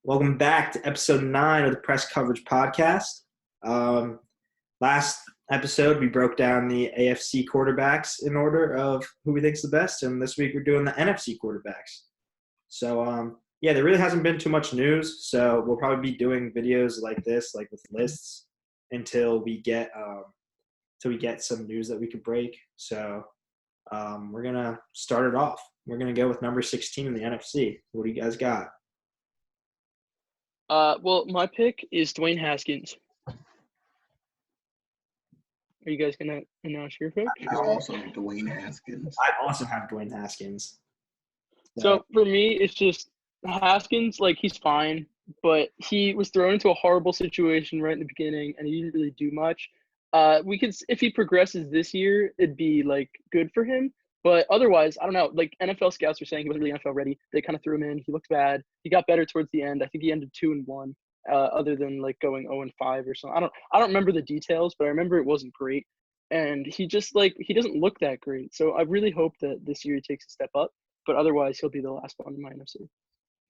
Welcome back to episode 9 of the Press Coverage Podcast. Last episode, we broke down the AFC quarterbacks in order of who we think is the best, and this week we're doing the NFC quarterbacks. So, there really hasn't been too much news, so we'll probably be doing videos like this, like with lists, until we get some news that we could break. So, we're going to start it off. We're going to go with number 16 in the NFC. What do you guys got? Well, my pick is Dwayne Haskins. Are you guys gonna announce your pick? I also have Dwayne Haskins. I also have Dwayne Haskins. So for me, it's just Haskins. Like, he's fine, but he was thrown into a horrible situation right in the beginning, and he didn't really do much. If he progresses this year, it'd be like good for him. But otherwise, I don't know. Like, NFL scouts were saying he wasn't really NFL ready. They kind of threw him in. He looked bad. He got better towards the end. I think he ended 2-1, other than like going 0-5 or something. I don't remember the details, but I remember it wasn't great. And he just he doesn't look that great. So I really hope that this year he takes a step up. But otherwise, he'll be the last one in my NFC.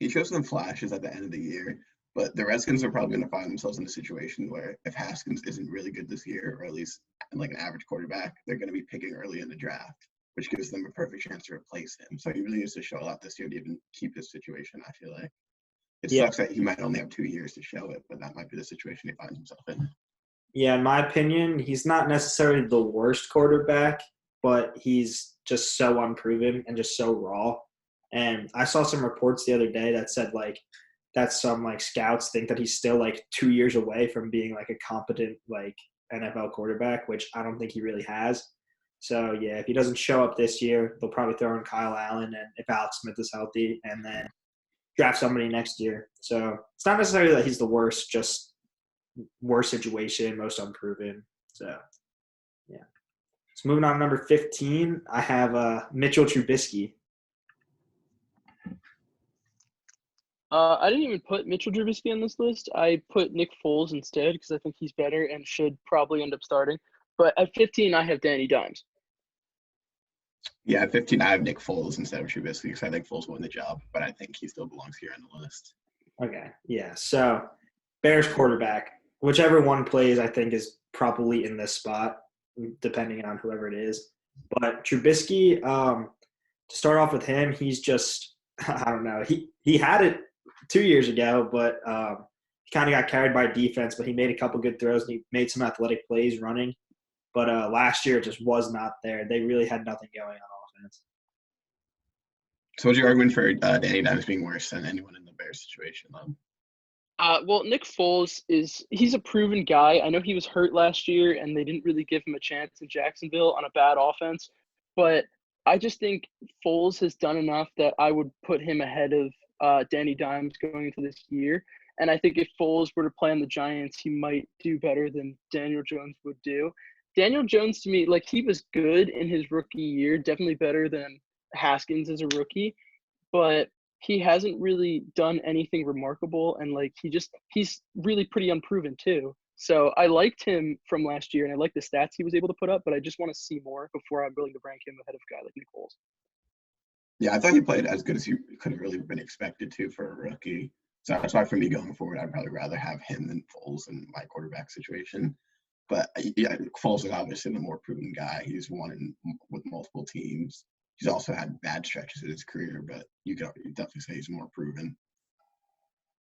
He shows some flashes at the end of the year, but the Redskins are probably going to find themselves in a situation where if Haskins isn't really good this year, or at least like an average quarterback, they're going to be picking early in the draft, which gives them a perfect chance to replace him. So he really needs to show a lot this year to even keep this situation, I feel like. It sucks that he might only have 2 years to show it, but that might be the situation he finds himself in. Yeah, in my opinion, he's not necessarily the worst quarterback, but he's just so unproven and just so raw. And I saw some reports the other day that said that some scouts think that he's still 2 years away from being a competent NFL quarterback, which I don't think he really has. So yeah, if he doesn't show up this year, they'll probably throw in Kyle Allen, and if Alex Smith is healthy, and then draft somebody next year. So it's not necessarily that he's the worst, just worst situation, most unproven. So yeah. So moving on to number 15, I have Mitchell Trubisky. I didn't even put Mitchell Trubisky on this list. I put Nick Foles instead because I think he's better and should probably end up starting. But at 15, I have Danny Dimes. Yeah, at 15, I have Nick Foles instead of Trubisky because I think Foles won the job, but I think he still belongs here on the list. Okay, yeah. So Bears quarterback, whichever one plays, I think is probably in this spot, depending on whoever it is. But Trubisky, to start off with him, he's just I don't know. He had it 2 years ago, but he kind of got carried by defense. But he made a couple good throws and he made some athletic plays running. But last year it just was not there. They really had nothing going on offense. So what's your argument for Danny Dimes being worse than anyone in the Bears situation, then? Well, Nick Foles he's a proven guy. I know he was hurt last year and they didn't really give him a chance in Jacksonville on a bad offense. But I just think Foles has done enough that I would put him ahead of Danny Dimes going into this year. And I think if Foles were to play on the Giants, he might do better than Daniel Jones would do. Daniel Jones, to me, he was good in his rookie year, definitely better than Haskins as a rookie, but he hasn't really done anything remarkable, and he's really pretty unproven too. So I liked him from last year, and I like the stats he was able to put up, but I just want to see more before I'm willing to rank him ahead of a guy like Nick Foles. Yeah, I thought he played as good as he could have really been expected to for a rookie. So that's why for me going forward, I'd probably rather have him than Foles in my quarterback situation. But yeah, Foles is obviously the more proven guy. He's won with multiple teams. He's also had bad stretches in his career, but you could definitely say he's more proven.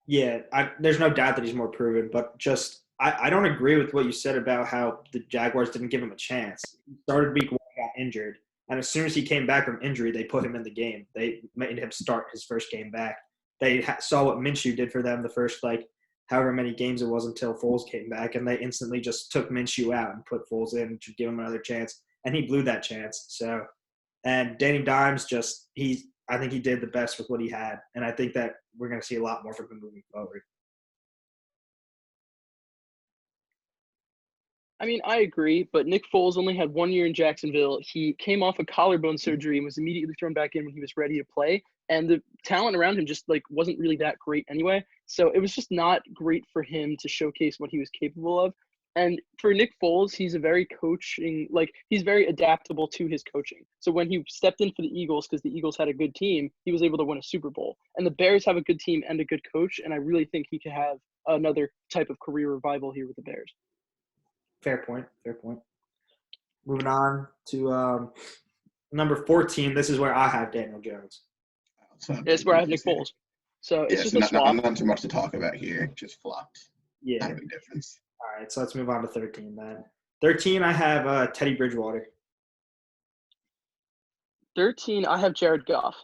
Yeah, there's no doubt that he's more proven, but just I don't agree with what you said about how the Jaguars didn't give him a chance. He started week 1, got injured, and as soon as he came back from injury, they put him in the game. They made him start his first game back. They saw what Minshew did for them the first however many games it was until Foles came back, and they instantly just took Minshew out and put Foles in to give him another chance, and he blew that chance. So, and Danny Dimes I think he did the best with what he had, and I think that we're going to see a lot more from him moving forward. I mean, I agree, but Nick Foles only had 1 year in Jacksonville. He came off a collarbone surgery and was immediately thrown back in when he was ready to play. And the talent around him just wasn't really that great anyway. So it was just not great for him to showcase what he was capable of. And for Nick Foles, he's he's very adaptable to his coaching. So when he stepped in for the Eagles, because the Eagles had a good team, he was able to win a Super Bowl. And the Bears have a good team and a good coach, and I really think he could have another type of career revival here with the Bears. Fair point. Moving on to number 14. This is where I have Daniel Jones. It's where I have Nick Foles. So it's just a swap. Not too much to talk about here. Just flopped. Yeah. Not a big difference. All right, so let's move on to 13 then. 13, I have Teddy Bridgewater. 13, I have Jared Goff.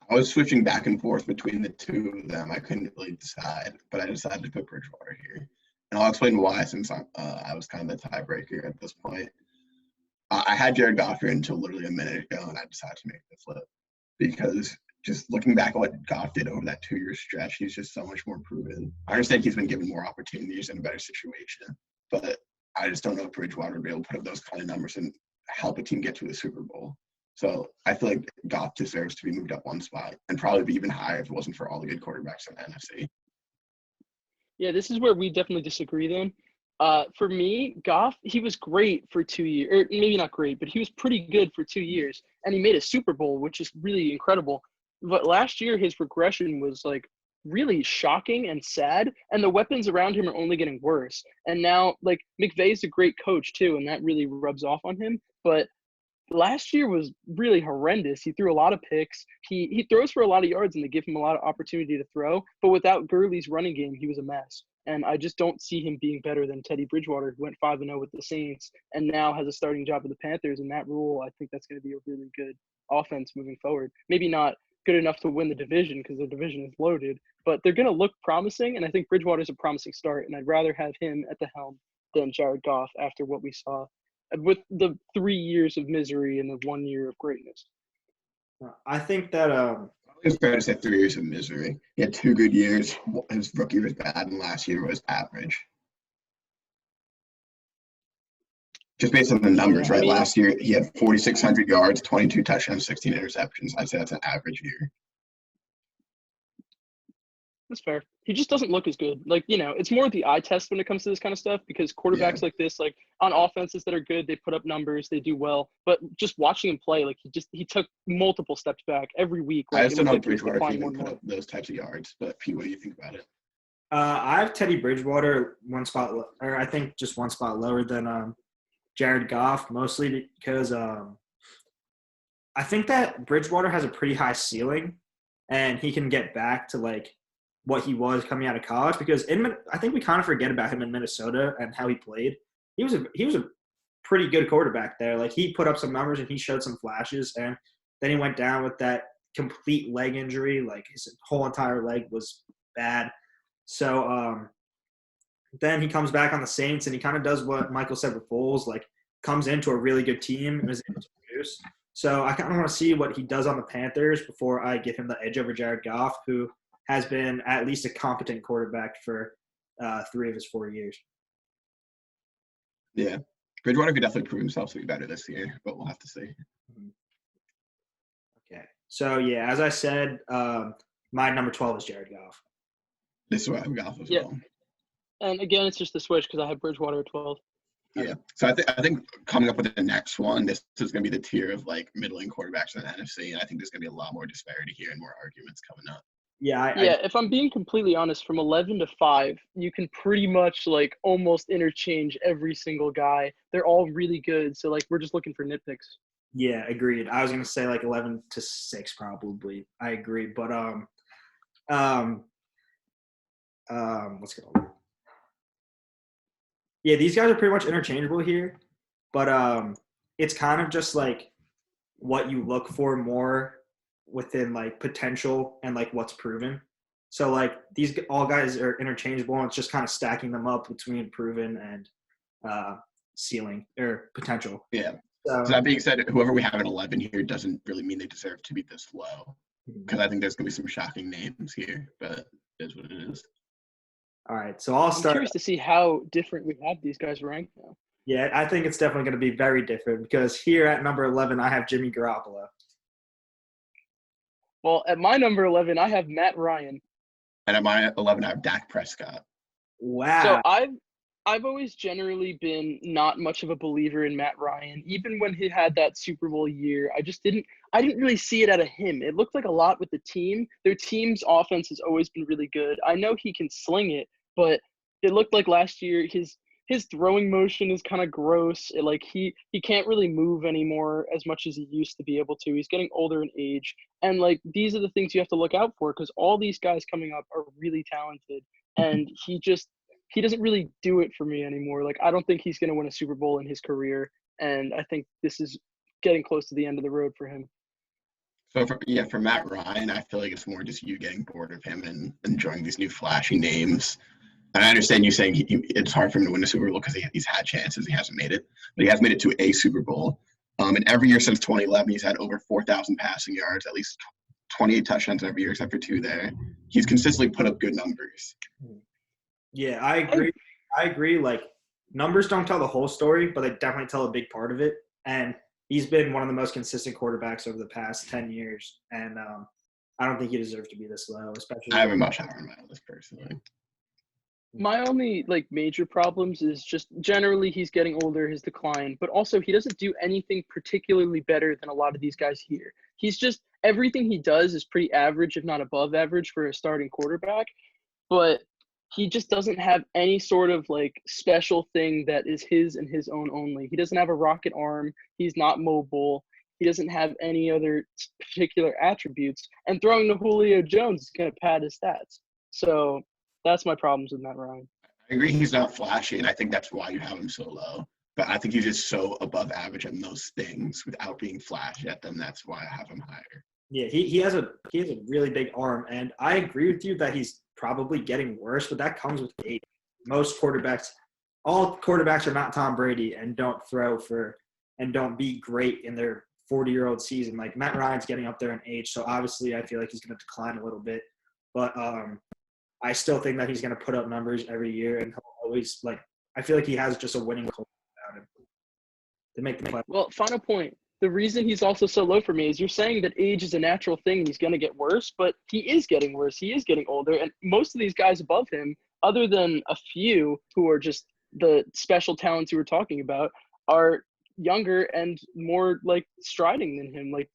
I was switching back and forth between the two of them. I couldn't really decide, but I decided to put Bridgewater here. And I'll explain why since I was kind of the tiebreaker at this point. I had Jared Goff here until literally a minute ago, and I decided to make the flip. Because just looking back at what Goff did over that 2-year stretch, he's just so much more proven. I understand he's been given more opportunities in a better situation, but I just don't know if Bridgewater would be able to put up those kind of numbers and help a team get to the Super Bowl. So I feel like Goff deserves to be moved up one spot and probably be even higher if it wasn't for all the good quarterbacks in the NFC. Yeah, this is where we definitely disagree then. For me, Goff, he was great for 2 years. Or maybe not great, but he was pretty good for 2 years. And he made a Super Bowl, which is really incredible. But last year, his regression was really shocking and sad. And the weapons around him are only getting worse. And now, McVay's a great coach too, and that really rubs off on him. But last year was really horrendous. He threw a lot of picks. He throws for a lot of yards, and they give him a lot of opportunity to throw. But without Gurley's running game, he was a mess. And I just don't see him being better than Teddy Bridgewater, who went 5-0 with the Saints and now has a starting job with the Panthers. And that rule, I think that's going to be a really good offense moving forward. Maybe not good enough to win the division because the division is loaded, but they're going to look promising. And I think Bridgewater's a promising start. And I'd rather have him at the helm than Jared Goff after what we saw with the 3 years of misery and the 1 year of greatness. I think that it's fair to say 3 years of misery. He had 2 good years. His rookie was bad, and last year was average. Just based on the numbers, right? Last year, he had 4,600 yards, 22 touchdowns, 16 interceptions. I'd say that's an average year. That's fair. He just doesn't look as good. It's more the eye test when it comes to this kind of stuff because quarterbacks like this, on offenses that are good, they put up numbers, they do well. But just watching him play, he took multiple steps back every week. I just don't know if Bridgewater can even put up those types of yards. But Pete, what do you think about it? I have Teddy Bridgewater I think just one spot lower than Jared Goff, mostly because I think that Bridgewater has a pretty high ceiling, and he can get back to what he was coming out of college, because I think we kind of forget about him in Minnesota and how he played. He was a pretty good quarterback there. He put up some numbers and he showed some flashes, and then he went down with that complete leg injury. His whole entire leg was bad. So then he comes back on the Saints and he kind of does what Michael said with Foles, comes into a really good team and is able to produce. So I kind of want to see what he does on the Panthers before I give him the edge over Jared Goff, who has been at least a competent quarterback for 3 of his 4 years. Yeah. Bridgewater could definitely prove himself to be better this year, but we'll have to see. Okay. So, yeah, as I said, my number 12 is Jared Goff. This is where I have Goff as well. And, again, it's just the switch because I have Bridgewater at 12. Yeah. So I think coming up with the next one, this is going to be the tier of, middling quarterbacks in the NFC, and I think there's going to be a lot more disparity here and more arguments coming up. Yeah. If I'm being completely honest, from 11 to 5, you can pretty much almost interchange every single guy. They're all really good. So we're just looking for nitpicks. Yeah, agreed. I was going to say 11 to 6 probably. I agree. But what's going on? Yeah, these guys are pretty much interchangeable here. But it's kind of just what you look for more within potential and what's proven. So these all guys are interchangeable, and it's just kind of stacking them up between proven and ceiling or potential. Yeah. So that being said, whoever we have at 11 here doesn't really mean they deserve to be this low, because I think there's going to be some shocking names here, but it is what it is. All right, so I'll start. I'm curious to see how different we have these guys ranked now. Yeah, I think it's definitely going to be very different because here at number 11, I have Jimmy Garoppolo. Well, at my number 11, I have Matt Ryan. And at my 11, I have Dak Prescott. Wow. So I've always generally been not much of a believer in Matt Ryan. Even when he had that Super Bowl year, I didn't really see it out of him. It looked like a lot with the team. Their team's offense has always been really good. I know he can sling it, but it looked like last year his throwing motion is kind of gross. Like he can't really move anymore as much as he used to be able to. He's getting older in age. And like these are the things you have to look out for because all these guys coming up are really talented. And he doesn't really do it for me anymore. Like I don't think he's going to win a Super Bowl in his career, and I think this is getting close to the end of the road for him. So for Matt Ryan, I feel like it's more just you getting bored of him and enjoying these new flashy names. And I understand you saying it's hard for him to win a Super Bowl because he's had chances, he hasn't made it, but he has made it to a Super Bowl. And every year since 2011, he's had over 4,000 passing yards, at least 28 touchdowns every year except for 2 there. He's consistently put up good numbers. Yeah, I agree. I agree. Like, numbers don't tell the whole story, but they definitely tell a big part of it. And he's been one of the most consistent quarterbacks over the past 10 years. And I don't think he deserves to be this low, especially. I have him much higher on my list personally. My only like major problems is just generally he's getting older, his decline, but also he doesn't do anything particularly better than a lot of these guys here. He's just everything he does is pretty average, if not above average, for a starting quarterback. But he just doesn't have any sort of like special thing that is his and his own only. He doesn't have a rocket arm. He's not mobile. He doesn't have any other particular attributes. And throwing to Julio Jones is going to pad his stats. So that's my problems with Matt Ryan. I agree he's not flashy, and I think that's why you have him so low. But I think he's just so above average on those things without being flashy at them. That's why I have him higher. Yeah, he has a really big arm, and I agree with you that he's probably getting worse, but that comes with age. All quarterbacks are not Tom Brady and don't throw for and don't be great in their 40-year-old season. Like Matt Ryan's getting up there in age, so obviously I feel like he's going to decline a little bit. But I still think that he's going to put up numbers every year, and he'll always I feel like he has just a winning culture about him to make the play. Well, final point. The reason he's also so low for me is you're saying that age is a natural thing and he's going to get worse, but he is getting worse. He is getting older. And most of these guys above him, other than a few who are just the special talents you were talking about, are younger and more like striding than him. Like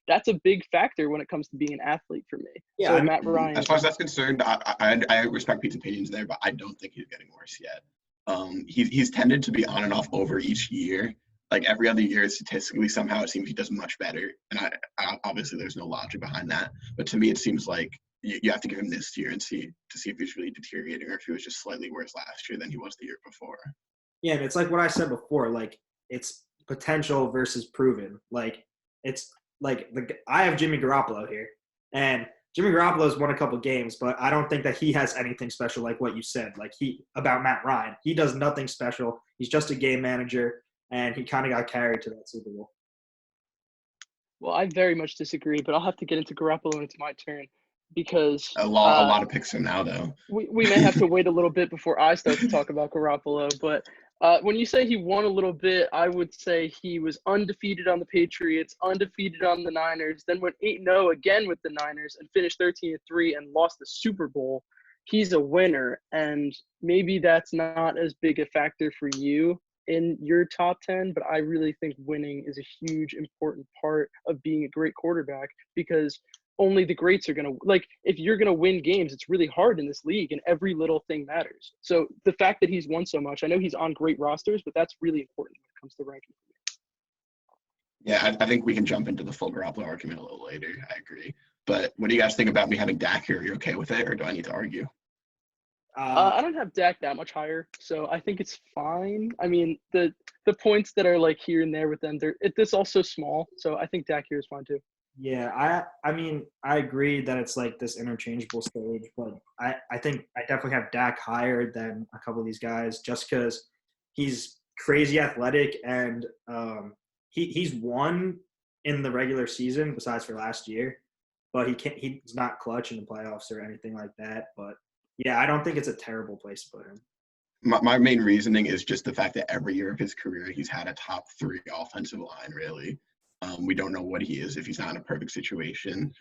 that's a big factor when it comes to being an athlete for me. Yeah, so Matt Ryan. As far as that's concerned, I respect Pete's opinions there, but I don't think he's getting worse yet. He's tended to be on and off over each year. Like every other year, statistically, somehow it seems he does much better. And I obviously there's no logic behind that. But to me, it seems like you have to give him this year and see if he's really deteriorating or if he was just slightly worse last year than he was the year before. Yeah, and it's like what I said before. Like it's potential versus proven. Like it's like I have Jimmy Garoppolo here, and Jimmy Garoppolo's won a couple games, but I don't think that he has anything special like what you said. Like about Matt Ryan, he does nothing special. He's just a game manager. And he kind of got carried to that Super Bowl. Well, I very much disagree, but I'll have to get into Garoppolo when it's my turn because a lot of picks are now, though. We may have to wait a little bit before I start to talk about Garoppolo. But when you say he won a little bit, I would say he was undefeated on the Patriots, undefeated on the Niners, then went 8-0 again with the Niners and finished 13-3 and lost the Super Bowl. He's a winner, and maybe that's not as big a factor for you in your top 10, but I really think winning is a huge, important part of being a great quarterback because only the greats are going to, like, if you're going to win games, it's really hard in this league and every little thing matters. So the fact that he's won so much, I know he's on great rosters, but that's really important when it comes to ranking. Yeah, I think we can jump into the full Garoppolo argument a little later. I agree. But what do you guys think about me having Dak here? Are you okay with it, or do I need to argue? I don't have Dak that much higher, so I think it's fine. I mean, the points that are like here and there with them, this also small, so I think Dak here is fine too. Yeah, I mean, I agree that it's like this interchangeable stage, but I think I definitely have Dak higher than a couple of these guys just because he's crazy athletic and he's won in the regular season besides for last year, but he's not clutch in the playoffs or anything like that. But yeah, I don't think it's a terrible place to put him. My main reasoning is just the fact that every year of his career, he's had a top 3 offensive line, really. We don't know what he is if he's not in a perfect situation.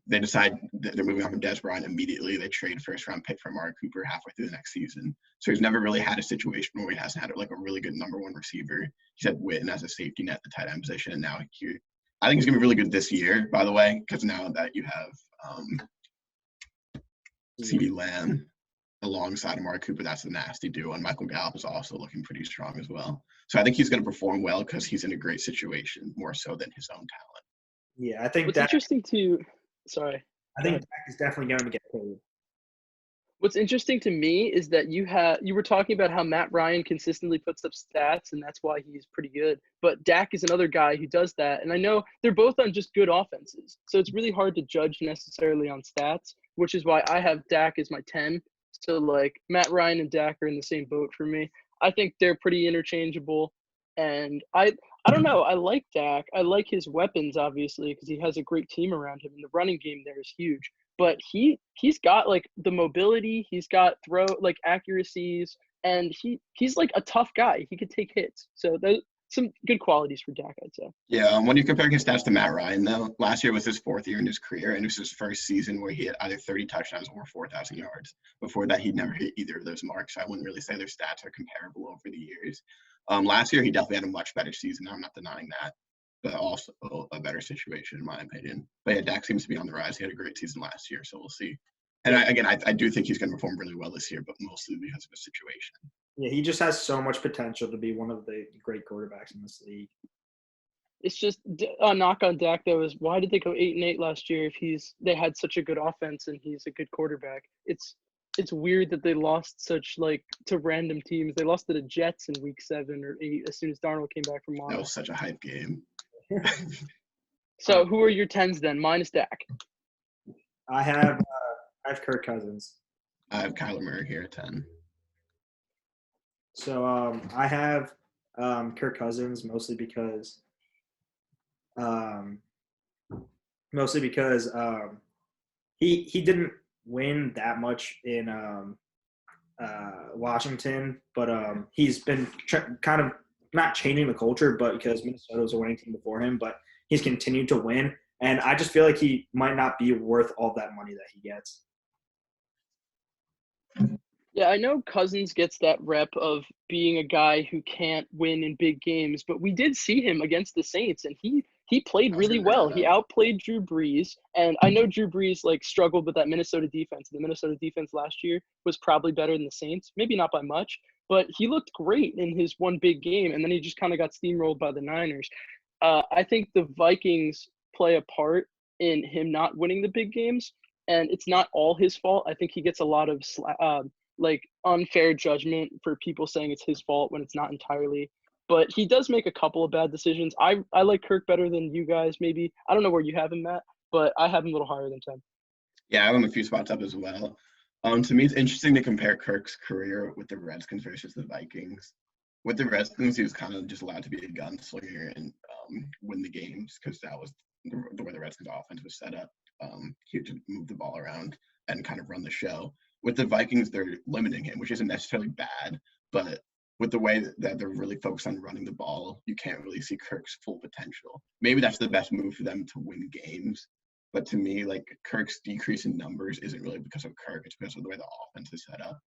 They decide that they're moving on from Des Bryant immediately. They trade first-round pick for Amari Cooper halfway through the next season. So he's never really had a situation where he hasn't had like a really good number one receiver. He's had Witten as a safety net, the tight end position, and now I think he's gonna be really good this year, by the way, because now that you have CeeDee Lamb alongside Amari Cooper, that's a nasty duo, and Michael Gallup is also looking pretty strong as well. So I think he's going to perform well because he's in a great situation, more so than his own talent. Yeah, I think What's interesting to – sorry. I think Dak is definitely going to get paid. What's interesting to me is that you were talking about how Matt Ryan consistently puts up stats, and that's why he's pretty good. But Dak is another guy who does that, and I know they're both on just good offenses. So it's really hard to judge necessarily on stats, which is why I have Dak as my 10. So, like, Matt Ryan and Dak are in the same boat for me. I think they're pretty interchangeable. And I don't know. I like Dak. I like his weapons, obviously, because he has a great team around him. And the running game there is huge. But he's got, like, the mobility. He's got accuracies. And he's, like, a tough guy. He could take hits. So there's some good qualities for Dak, I'd say. Yeah, when you compare his stats to Matt Ryan, though, last year was his 4th year in his career, and it was his first season where he had either 30 touchdowns or 4,000 yards. Before that, he'd never hit either of those marks. I wouldn't really say their stats are comparable over the years. Last year, he definitely had a much better season. I'm not denying that, but also a better situation, in my opinion. But yeah, Dak seems to be on the rise. He had a great season last year, so we'll see. And I do think he's going to perform really well this year, but mostly because of his situation. Yeah, he just has so much potential to be one of the great quarterbacks in this league. It's just a knock on Dak, though, is why did they go 8-8 last year if they had such a good offense and he's a good quarterback? It's weird that they lost to random teams. They lost to the Jets in week 7 or 8 as soon as Darnold came back from Mono. That was such a hype game. So who are your 10s then? Mine is Dak. I have Kirk Cousins. I have Kyler Murray here at 10. So I have Kirk Cousins mostly because he didn't win that much in Washington, but he's been kind of not changing the culture, but because Minnesota was a winning team before him, but he's continued to win, and I just feel like he might not be worth all that money that he gets. Yeah, I know Cousins gets that rep of being a guy who can't win in big games, but we did see him against the Saints, and he played really well. He outplayed Drew Brees, and I know Drew Brees struggled with that Minnesota defense. The Minnesota defense last year was probably better than the Saints, maybe not by much, but he looked great in his one big game, and then he just kind of got steamrolled by the Niners. I think the Vikings play a part in him not winning the big games, and it's not all his fault. I think he gets a lot of unfair judgment for people saying it's his fault when it's not entirely. But he does make a couple of bad decisions. I like Kirk better than you guys, maybe. I don't know where you have him, Matt, but I have him a little higher than 10. Yeah, I have him a few spots up as well. To me, it's interesting to compare Kirk's career with the Redskins versus the Vikings. With the Redskins, he was kind of just allowed to be a gunslinger and win the games because that was the way the Redskins offense was set up. He had to move the ball around and kind of run the show. With the Vikings, they're limiting him, which isn't necessarily bad, but with the way that they're really focused on running the ball, you can't really see Kirk's full potential. Maybe that's the best move for them to win games. But to me, Kirk's decrease in numbers isn't really because of Kirk. It's because of the way the offense is set up.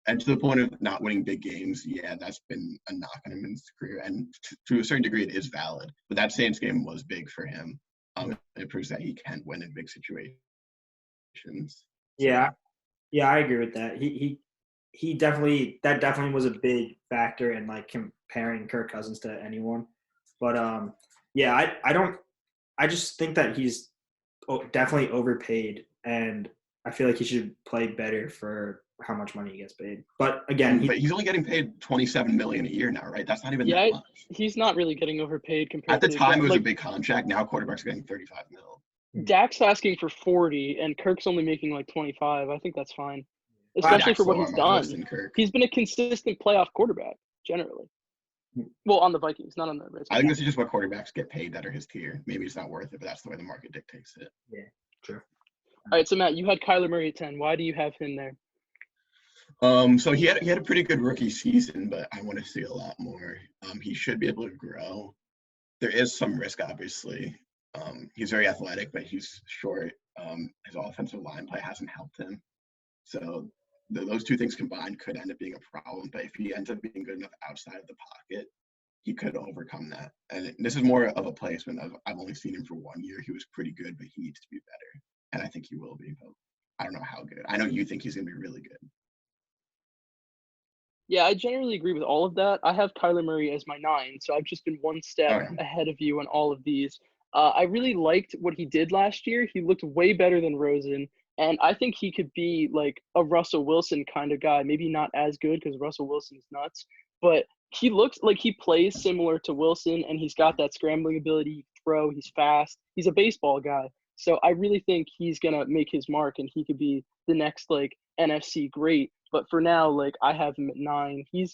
And to the point of not winning big games, yeah, that's been a knock on him in his career. And to a certain degree, it is valid. But that Saints game was big for him. It proves that he can win in big situations. Yeah, I agree with that. He definitely was a big factor in comparing Kirk Cousins to anyone. But I just think that he's definitely overpaid, and I feel like he should play better for how much money he gets paid. But again, he's only getting paid $27 million a year now, right? That's not even that much. He's not really getting overpaid compared. At the time, it was a big contract. Now quarterbacks are getting $35 million. Dak's asking for 40, and Kirk's only making 25. I think that's fine, especially for what he's done. He's been a consistent playoff quarterback generally. Well, on the Vikings, not on the Redskins. I think this is just what quarterbacks get paid that are his tier. Maybe it's not worth it, but that's the way the market dictates it. Yeah, true. All right, so Matt, you had Kyler Murray at 10. Why do you have him there? So he had a pretty good rookie season, but I want to see a lot more. He should be able to grow. there is some risk, obviously. He's very athletic, but he's short. His offensive line play hasn't helped him. So those two things combined could end up being a problem. But if he ends up being good enough outside of the pocket, he could overcome that. And this is more of a placement. I've only seen him for 1 year. He was pretty good, but he needs to be better. And I think he will be. But I don't know how good. I know you think he's going to be really good. Yeah, I generally agree with all of that. I have Kyler Murray as my 9, so I've just been one step All right. ahead of you on all of these. I really liked what he did last year. He looked way better than Rosen, and I think he could be like a Russell Wilson kind of guy. Maybe not as good because Russell Wilson's nuts, but he looks like he plays similar to Wilson, and he's got that scrambling ability. He can throw. He's fast. He's a baseball guy. So I really think he's gonna make his mark, and he could be the next like NFC great. But for now, like I have him at 9. He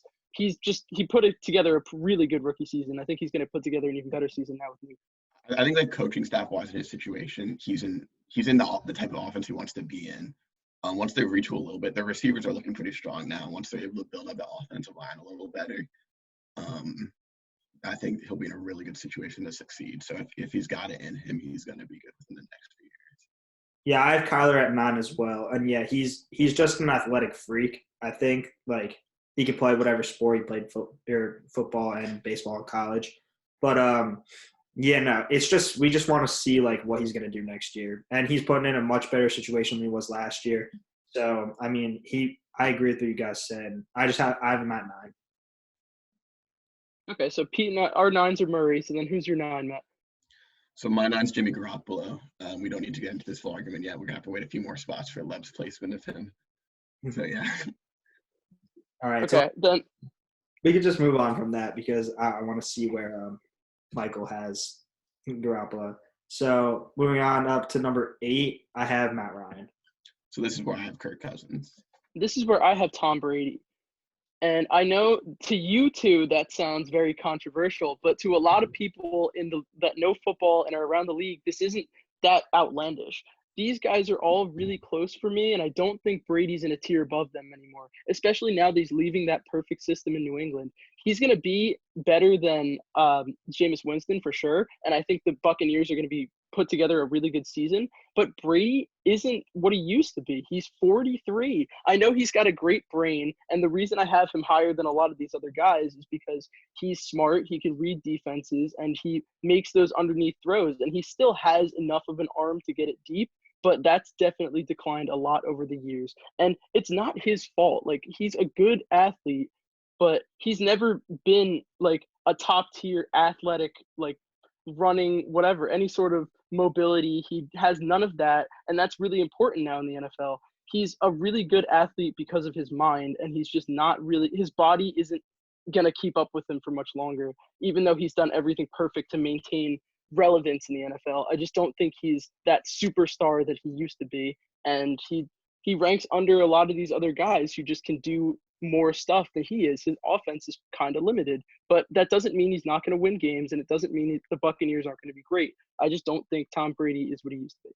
put it together a really good rookie season. I think he's going to put together an even better season now with me. I think that coaching staff wise in his situation, he's in the type of offense he wants to be in. Once they reach a little bit, the receivers are looking pretty strong now. Once they're able to build up the offensive line a little better, I think he'll be in a really good situation to succeed. So if he's got it in him, he's going to be good within the next few years. Yeah, I have Kyler at 9 as well. And yeah, he's just an athletic freak. I think like he could play whatever sport. He played football and baseball in college. But yeah, no, it's just we just want to see like what he's going to do next year. And he's putting in a much better situation than he was last year. So, I mean, I agree with what you guys said. I have him at 9. Okay, so Pete and our 9s are Murray. So then who's your 9, Matt? So my 9's Jimmy Garoppolo. We don't need to get into this full argument yet. We're gonna have to wait a few more spots for Leb's placement of him. So yeah. All right. Okay, So then we could just move on from that because I want to see where Michael has Garoppolo. So moving on up to number 8, I have Matt Ryan. So this is where I have Kirk Cousins. this is where I have Tom Brady. And I know to you two that sounds very controversial, but to a lot of people that know football and are around the league, this isn't that outlandish. These guys are all really close for me, and I don't think Brady's in a tier above them anymore, especially now that he's leaving that perfect system in New England. He's going to be better than Jameis Winston for sure, and I think the Buccaneers are going to be put together a really good season, but Brady isn't what he used to be. He's 43. I know he's got a great brain, and the reason I have him higher than a lot of these other guys is because he's smart, he can read defenses, and he makes those underneath throws, and he still has enough of an arm to get it deep, but that's definitely declined a lot over the years. And it's not his fault. Like, he's a good athlete, but he's never been like a top tier athletic, like running, whatever, any sort of mobility. He has none of that, and that's really important now in the NFL. He's a really good athlete because of his mind, and he's just not really, his body isn't going to keep up with him for much longer, even though he's done everything perfect to maintain relevance in the NFL. I just don't think he's that superstar that he used to be, and he ranks under a lot of these other guys who just can do more stuff than he is. His offense is kind of limited, but that doesn't mean he's not going to win games, and it doesn't mean the Buccaneers aren't going to be great. I just don't think Tom Brady is what he used to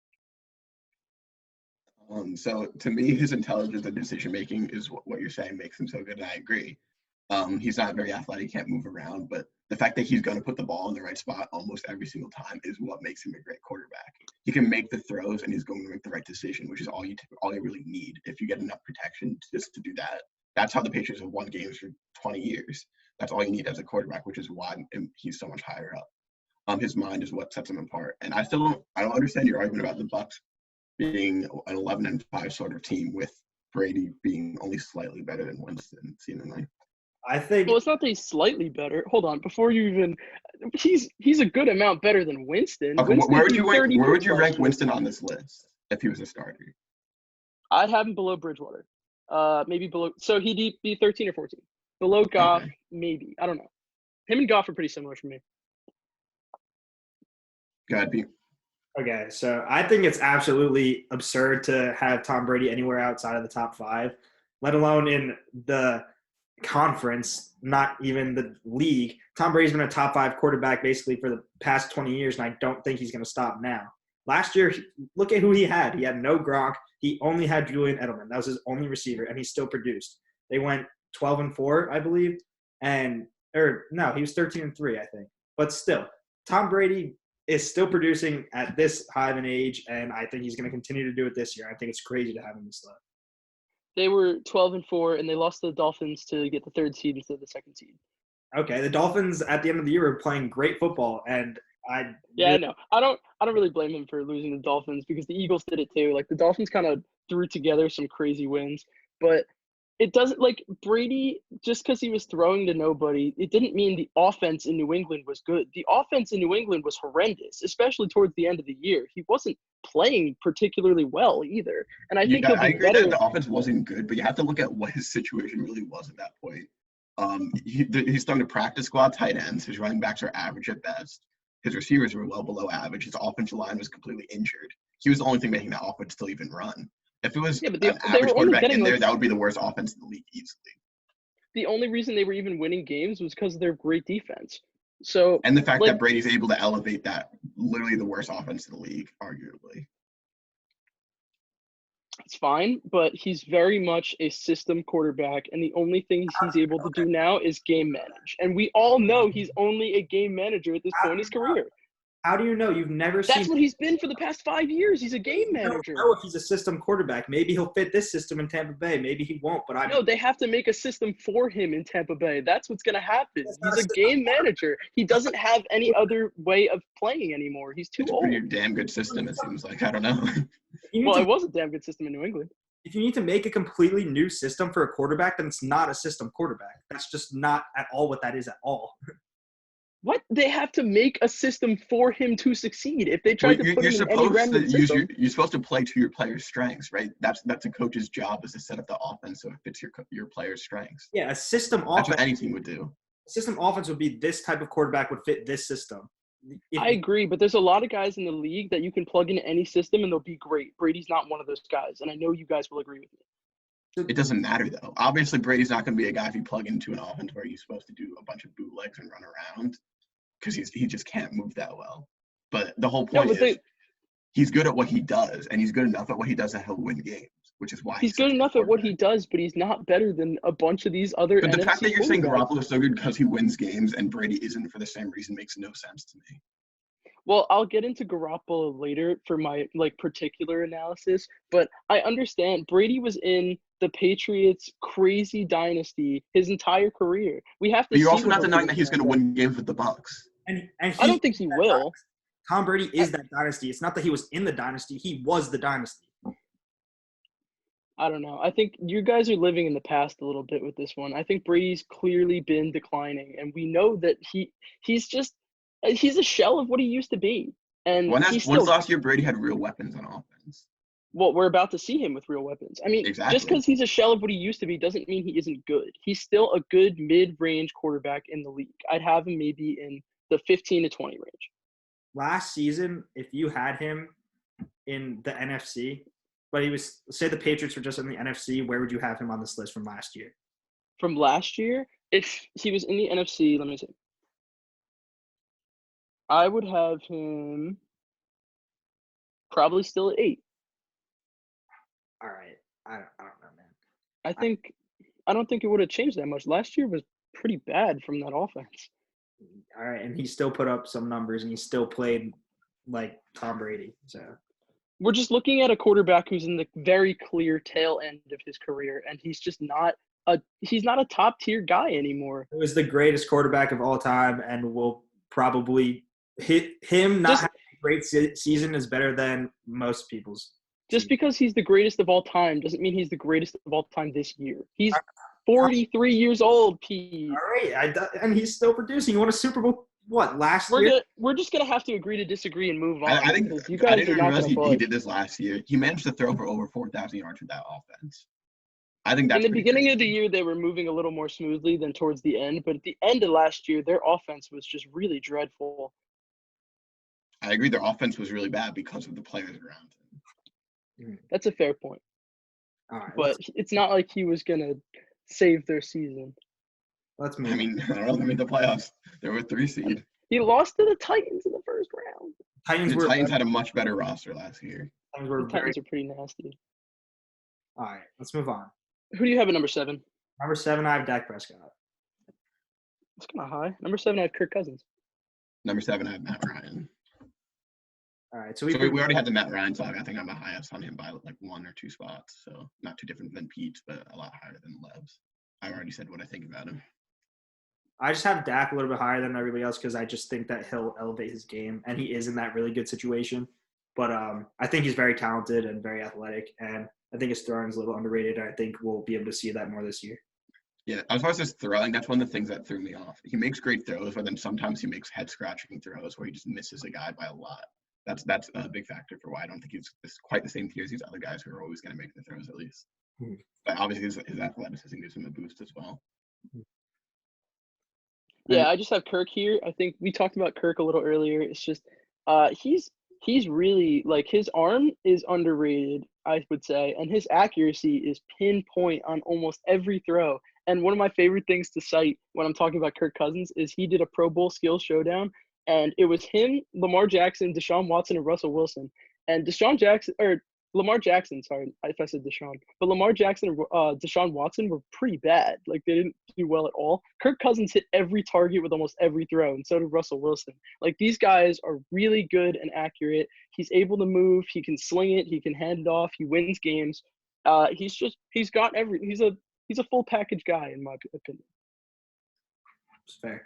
be. So to me, his intelligence and decision making is what you're saying makes him so good, and I agree. He's not very athletic, can't move around, but the fact that he's going to put the ball in the right spot almost every single time is what makes him a great quarterback. He can make the throws, and he's going to make the right decision, which is all you really need. If you get enough protection just to do that, that's how the Patriots have won games for 20 years. That's all you need as a quarterback, which is why he's so much higher up. His mind is what sets him apart. And I don't understand your argument about the Bucs being an 11-5 sort of team with Brady being only slightly better than Winston, seemingly. I think. Well, it's not that he's slightly better. Hold on, before you even, he's a good amount better than Winston. Okay, where would you rank year. Winston on this list if he was a starter? I'd have him below Bridgewater. Maybe below. So he'd be 13 or 14. Below Goff, Okay. maybe. I don't know. Him and Goff are pretty similar for me. Go ahead, Pete. Okay, so I think it's absolutely absurd to have Tom Brady anywhere outside of the top 5, let alone in the conference, not even the league. Tom Brady's been a top 5 quarterback basically for the past 20 years, and I don't think he's going to stop now. Last year, look at who he had. He had no Gronk. He only had Julian Edelman. That was his only receiver, and he still produced. They went 12-4, I believe, he was 13-3, I think. But still, Tom Brady is still producing at this high of an age, and I think he's going to continue to do it this year. I think it's crazy to have him this low. They were 12-4, and they lost to the Dolphins to get the 3rd seed instead of the 2nd seed. Okay, the Dolphins at the end of the year were playing great football, and I know. I don't really blame him for losing the Dolphins because the Eagles did it too. Like the Dolphins kind of threw together some crazy wins, but it doesn't like Brady just because he was throwing to nobody. It didn't mean the offense in New England was good. The offense in New England was horrendous, especially towards the end of the year. He wasn't playing particularly well either, and I think he'll I be agree better. that the offense wasn't good, but you have to look at what his situation really was at that point. He's starting to practice squad tight ends. His running backs are average at best. His receivers were well below average. His offensive line was completely injured. He was the only thing making that offense still even run. If it was Yeah, but an they average were only quarterback getting in there, like that would be the worst offense in the league easily. the only reason they were even winning games was because of their great defense. So And the fact like that Brady's able to elevate that literally the worst offense in the league, arguably. it's fine, but he's very much a system quarterback, and the only thing he's able to do now is game manage. And we all know he's only a game manager at this point in his career. How do you know? You've never seen. That's what he's been for the past 5 years. He's a game manager. I don't know if he's a system quarterback. Maybe he'll fit this system in Tampa Bay. Maybe he won't. But No, they have to make a system for him in Tampa Bay. That's what's going to happen. not He's a a game manager. He doesn't have any other way of playing anymore. He's too It's a old. pretty damn good system, it seems like. I don't know. Well, it was a damn good system in New England. If you need to make a completely new system for a quarterback, then it's not a system quarterback. That's just not at all what that is at all. What? They have to make a system for him to succeed. If they try to put him in any random system, you're supposed to play to your players' strengths, right? That's a coach's job, is to set up the offense so it fits your players' strengths. Yeah, a system That's offense. what any team would do. System offense would be this type of quarterback would fit this system. I agree, but there's a lot of guys in the league that you can plug into any system and they'll be great. Brady's not one of those guys, and I know you guys will agree with me. It doesn't matter, though. Obviously, Brady's not going to be a guy if you plug into an offense where he's supposed to do a bunch of bootlegs and run around, because he just can't move that well. But the whole point is he's good at what he does, and he's good enough at what he does that he'll win games, which is why he's good enough at what he does, but he's not better than a bunch of these other But the NFC fact that you're saying quarterbacks. Garoppolo is so good because he wins games and Brady isn't for the same reason makes no sense to me. Well, I'll get into Garoppolo later for my particular analysis, but I understand Brady was in the Patriots' crazy dynasty his entire career. We have to. But you're see also what not he'll denying do that he's going to win games with the Bucks. And I don't think he will. Tom Brady is that dynasty. It's not that he was in the dynasty. He was the dynasty. I don't know. I think you guys are living in the past a little bit with this one. I think Brady's clearly been declining, and we know that he's a shell of what he used to be. And when's last year Brady had real weapons on offense? Well, we're about to see him with real weapons. I mean, Exactly. Just because he's a shell of what he used to be doesn't mean he isn't good. He's still a good mid-range quarterback in the league. I'd have him maybe in the 15 to 20 range. Last season, if you had him in the NFC, but say the Patriots were just in the NFC, where would you have him on this list from last year? From last year, if he was in the NFC, let me see. I would have him probably still at 8. All right. I don't know, man. I don't think it would have changed that much. Last year was pretty bad from that offense. All right, and he still put up some numbers, and he still played like Tom Brady. So we're just looking at a quarterback who's in the very clear tail end of his career, and he's just not a top tier guy anymore. He was the greatest quarterback of all time, and will probably hit him. Not having a great season is better than most people's. Just because he's the greatest of all time doesn't mean he's the greatest of all time this year. He's 43 years old, Pete. All right, and he's still producing. He won a Super Bowl, last year? We're just going to have to agree to disagree and move on. I think you guys I didn't are not realize going to he did this last year. He managed to throw for over 4,000 yards with that offense. I think that's in the beginning crazy. of the year, they were moving a little more smoothly than towards the end. But at the end of last year, their offense was just really dreadful. I agree. Their offense was really bad because of the players around him. That's a fair point. All right, but it's not like he was going to save their season. Let's move. I mean, I don't know. They made the playoffs. They were 3 seed. He lost to the Titans in the first round. The Titans had a much better roster last year. The Titans are pretty nasty. All right, let's move on. Who do you have at number 7? Number 7, I have Dak Prescott. That's kind of high. Number 7, I have Kirk Cousins. Number 7, I have Matt Ryan. All right, so We already had the Matt Ryan talk. I think I'm the highest on him by like 1 or 2 spots. So not too different than Pete, but a lot higher than Lev's. I already said what I think about him. I just have Dak a little bit higher than everybody else because I just think that he'll elevate his game, and he is in that really good situation. But I think he's very talented and very athletic, and I think his throwing is a little underrated. I think we'll be able to see that more this year. Yeah, as far as his throwing, that's one of the things that threw me off. He makes great throws, but then sometimes he makes head-scratching throws where he just misses a guy by a lot. That's a big factor for why I don't think he's quite the same tier as these other guys who are always going to make the throws at least. But obviously his athleticism gives him a boost as well. Yeah, I just have Kirk here. I think we talked about Kirk a little earlier. It's just he's really like his arm is underrated, I would say, and his accuracy is pinpoint on almost every throw. And one of my favorite things to cite when I'm talking about Kirk Cousins is he did a Pro Bowl skills showdown, and it was him, Lamar Jackson, Deshaun Watson, and Russell Wilson. And Lamar Jackson, sorry if I said Deshaun, but Lamar Jackson and Deshaun Watson were pretty bad. Like, they didn't do well at all. Kirk Cousins hit every target with almost every throw, and so did Russell Wilson. Like, these guys are really good and accurate. He's able to move. He can sling it. He can hand it off. He wins games. He's a full package guy, in my opinion. It's fair.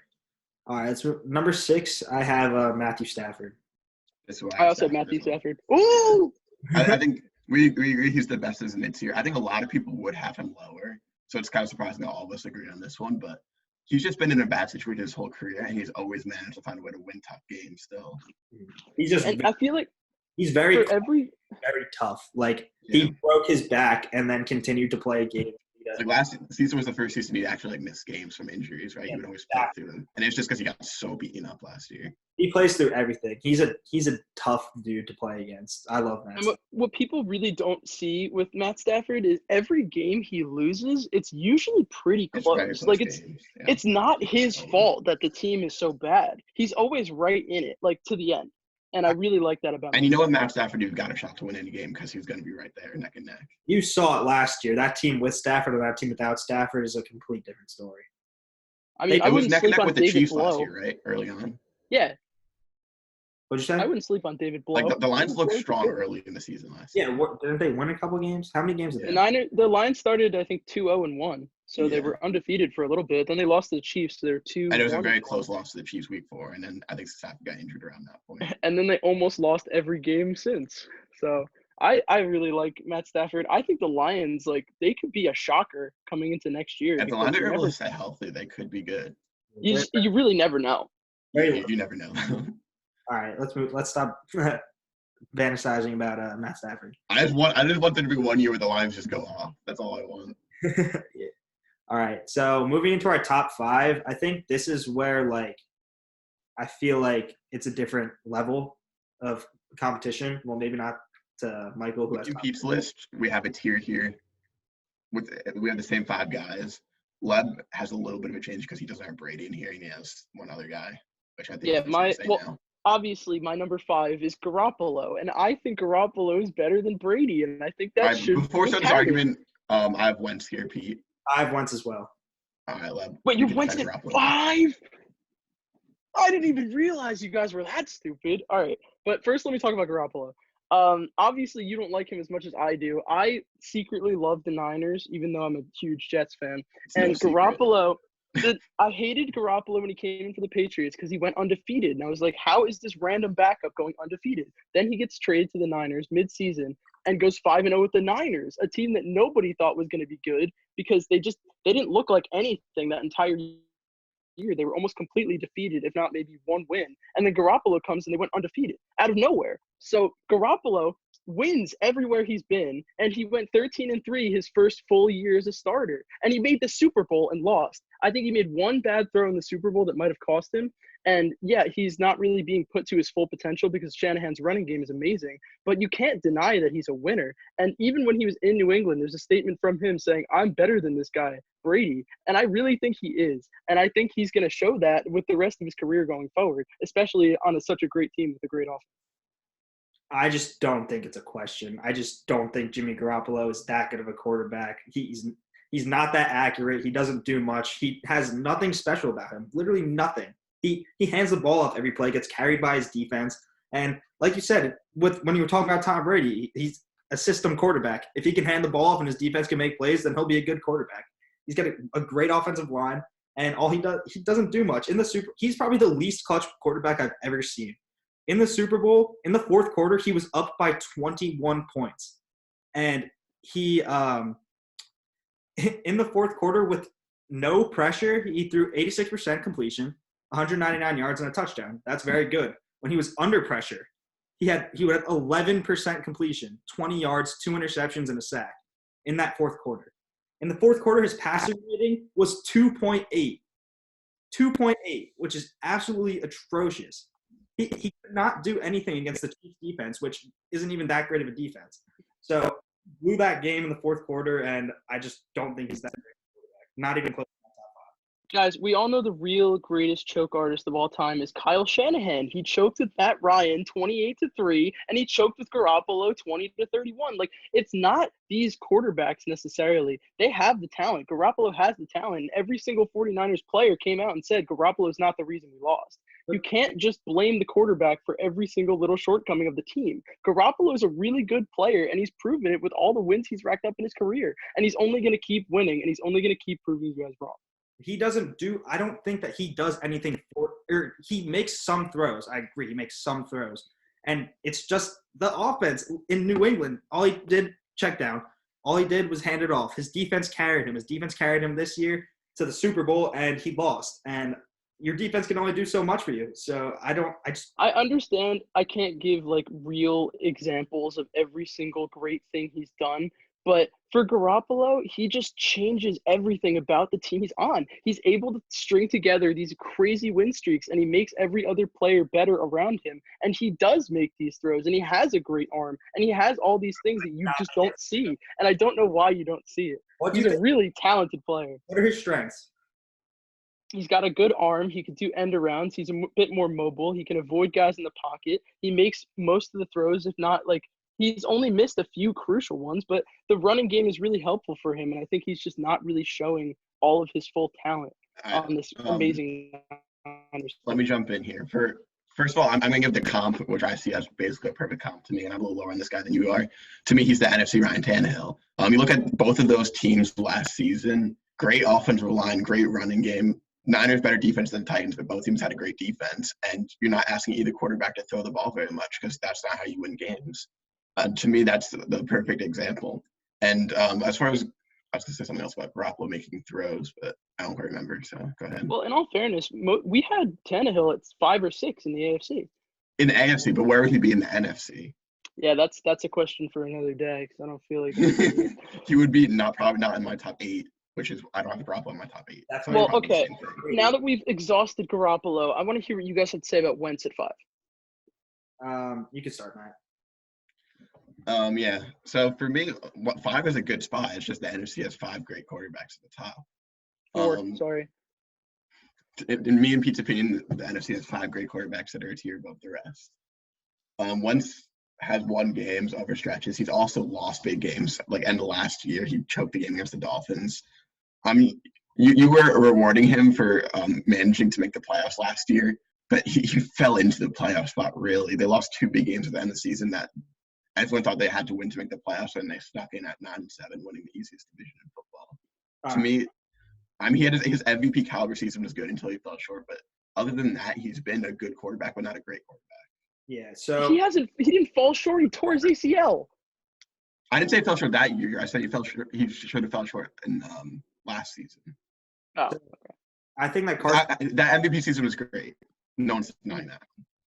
All right, so number 6, I have Matthew Stafford. I also have Matthew Stafford. Ooh! I think we agree he's the best as a mid-tier. I think a lot of people would have him lower, so it's kind of surprising that all of us agree on this one. But he's just been in a bad situation his whole career, and he's always managed to find a way to win tough games still. I feel like he's very tough. Like, he broke his back and then continued to play a game. Like, last season was the first season he actually missed games from injuries, right? He would always play through them, and it's just because he got so beaten up last year. He plays through everything. He's a tough dude to play against. I love Matt. And what people really don't see with Matt Stafford is every game he loses, it's usually pretty close. Like, it's not his fault that the team is so bad. He's always right in it, like, to the end. And I really like that about him. And you know what, Matt Stafford, you've got a shot to win any game because he's going to be right there, neck and neck. You saw it last year. That team with Stafford or that team without Stafford is a complete different story. I mean, I wouldn't sleep on David Blow last year, right? Early on. Yeah. What'd you say? I wouldn't sleep on David Blow. Like, the Lions looked strong early in the season last year. Yeah, didn't they win a couple games? How many games did they? The Lions started, I think, 2-0-1. So they were undefeated for a little bit. Then they lost to the Chiefs. So they were 2-1. And it was a very close loss to the Chiefs week 4. And then I think Stafford got injured around that point. And then they almost lost every game since. So I really like Matt Stafford. I think the Lions, like, they could be a shocker coming into next year. If the Lions are able to stay healthy, they could be good. You really never know. You never know. All right, let's move. Let's stop fantasizing about Matt Stafford. I just want there to be 1 year where the Lions just go off. That's all I want. Yeah. All right, so moving into our top 5, I think this is where, like, I feel like it's a different level of competition. Well, maybe not to Michael, who has Pete's list. We have a tier here. We have the same 5 guys. Leb has a little bit of a change because he doesn't have Brady in here, and he has one other guy, which I think. Obviously, my number 5 is Garoppolo, and I think Garoppolo is better than Brady, and I think that should. Before starting this argument, I have Wentz here, Pete. I have Wentz as well. All right, Leb. Wait, you Wentz at 5? I didn't even realize you guys were that stupid. All right, but first let me talk about Garoppolo. Obviously, you don't like him as much as I do. I secretly love the Niners, even though I'm a huge Jets fan. Garoppolo. I hated Garoppolo when he came in for the Patriots because he went undefeated. And I was like, how is this random backup going undefeated? Then he gets traded to the Niners midseason and goes 5-0 with the Niners, a team that nobody thought was going to be good because they didn't look like anything that entire year. They were almost completely defeated, if not maybe 1 win. And then Garoppolo comes and they went undefeated out of nowhere. So Garoppolo wins everywhere he's been, and he went 13-3 his first full year as a starter. And he made the Super Bowl and lost. I think he made 1 bad throw in the Super Bowl that might have cost him. And yeah, he's not really being put to his full potential because Shanahan's running game is amazing, but you can't deny that he's a winner. And even when he was in New England, there's a statement from him saying, I'm better than this guy, Brady. And I really think he is. And I think he's going to show that with the rest of his career going forward, especially on such a great team with a great offense. I just don't think it's a question. I just don't think Jimmy Garoppolo is that good of a quarterback. He's not that accurate. He doesn't do much. He has nothing special about him, literally nothing. He hands the ball off every play, gets carried by his defense. And like you said, when you were talking about Tom Brady, he's a system quarterback. If he can hand the ball off and his defense can make plays, then he'll be a good quarterback. He's got a great offensive line, and all he doesn't do much. He's probably the least clutch quarterback I've ever seen. In the Super Bowl, in the fourth quarter, he was up by 21 points. And he in the fourth quarter with no pressure, he threw 86% completion, 199 yards and a touchdown. That's very good. When he was under pressure, he would have 11% completion, 20 yards, 2 interceptions, and a sack in that fourth quarter. In the fourth quarter, his passer rating was 2.8. 2.8, which is absolutely atrocious. He could not do anything against the Chiefs defense, which isn't even that great of a defense. So blew that game in the fourth quarter, and I just don't think he's that great. Not even close. Guys, we all know the real greatest choke artist of all time is Kyle Shanahan. He choked with Matt Ryan 28-3, and he choked with Garoppolo 20-31. Like, it's not these quarterbacks necessarily. They have the talent. Garoppolo has the talent. And every single 49ers player came out and said Garoppolo is not the reason we lost. You can't just blame the quarterback for every single little shortcoming of the team. Garoppolo is a really good player, and he's proven it with all the wins he's racked up in his career. And he's only going to keep winning, and he's only going to keep proving you guys wrong. I don't think that he does anything he makes some throws. I agree. He makes some throws. And it's just the offense in New England. All he did, check down. All he did was hand it off. His defense carried him. His defense carried him this year to the Super Bowl, and he lost. And your defense can only do so much for you. So I understand I can't give like real examples of every single great thing he's done. But for Garoppolo, he just changes everything about the team he's on. He's able to string together these crazy win streaks, and he makes every other player better around him. And he does make these throws, and he has a great arm, and he has all these things that you just don't see. And I don't know why you don't see it. He's a really talented player. What are his strengths? He's got a good arm. He can do end arounds. He's a bit more mobile. He can avoid guys in the pocket. He makes most of the throws, if not like – he's only missed a few crucial ones, but the running game is really helpful for him, and I think he's just not really showing all of his full talent on this amazing. Let me jump in here. First of all, I'm going to give the comp, which I see as basically a perfect comp to me, and I'm a little lower on this guy than you are. To me, he's the NFC Ryan Tannehill. You look at both of those teams last season, great offensive line, great running game. Niners better defense than Titans, but both teams had a great defense, and you're not asking either quarterback to throw the ball very much because that's not how you win games. To me, that's the perfect example. And as far as I was going to say something else about Garoppolo making throws, but I don't quite remember. So go ahead. Well, in all fairness, we had Tannehill at 5 or 6 in the AFC. In the AFC, but where would he be in the NFC? Yeah, that's a question for another day because I don't feel like he would be probably not in my top 8, which is I don't have Garoppolo in my top 8. Well, okay. Now that we've exhausted Garoppolo, I want to hear what you guys had to say about Wentz at 5. You can start, Matt. Yeah. So for me, 5 is a good spot. It's just the NFC has 5 great quarterbacks at the top. 4, sorry. In me and Pete's opinion, the NFC has 5 great quarterbacks that are a tier above the rest. Wentz has won games over stretches. He's also lost big games. Like end of last year, he choked the game against the Dolphins. You were rewarding him for managing to make the playoffs last year, but he fell into the playoff spot, really. They lost 2 big games at the end of the season that everyone thought they had to win to make the playoffs, and they stuck in at 9-7, winning the easiest division in football. To me, his MVP caliber season was good until he fell short. But other than that, he's been a good quarterback, but not a great quarterback. Yeah. So he didn't fall short. He tore his ACL. I didn't say he fell short that year. I said he fell short. He should have fell short in last season. Oh, okay. I think that that MVP season was great. No one's denying that.